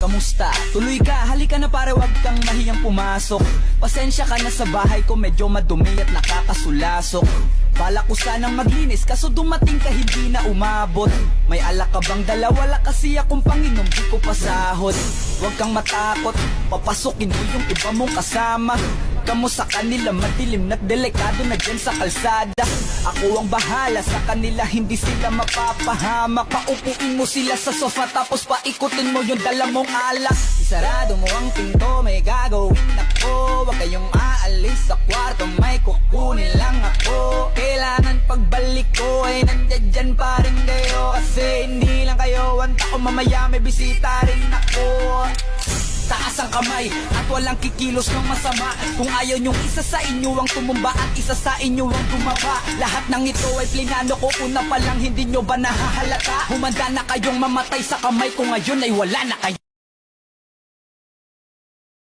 kamusta? Tuloy ka, halika na pare, wag kang mahiyang pumasok. Pasensya ka na sa bahay ko, medyo madumi at nakakasulasok. Bala ko sanang maglinis, kaso dumating ka hindi na umabot. May alak ka bang dala? Wala kasi akong panginom, di ko pasahod. Huwag kang matakot, papasukin mo yung iba mong kasama. Kamo sa kanila, madilim na't delikado na dyan sa kalsada. Ako ang bahala sa kanila, hindi sila mapapahama. Paupuin mo sila sa sofa, tapos paikutin mo yung dala mong alak. Isarado mo ang pinto, may gagawin ako. Huwag kayong aalis sa kwarto, may kukunin lang ako. Kailangan pagbalik ko ay nandiyan dyan pa rin kayo. Kasi hindi lang kayo, wanta ko mamaya may bisita rin ako. Taas ang kamay at walang kikilos ng masama. Kung ayaw nyong isa sa inyo ang tumumba at isa sa inyo ang tumaba. Lahat ng ito ay plinano ko, una pa lang hindi nyo ba nahahalata? Humanda na kayong mamatay sa kamay ko, ngayon ay wala na kayo.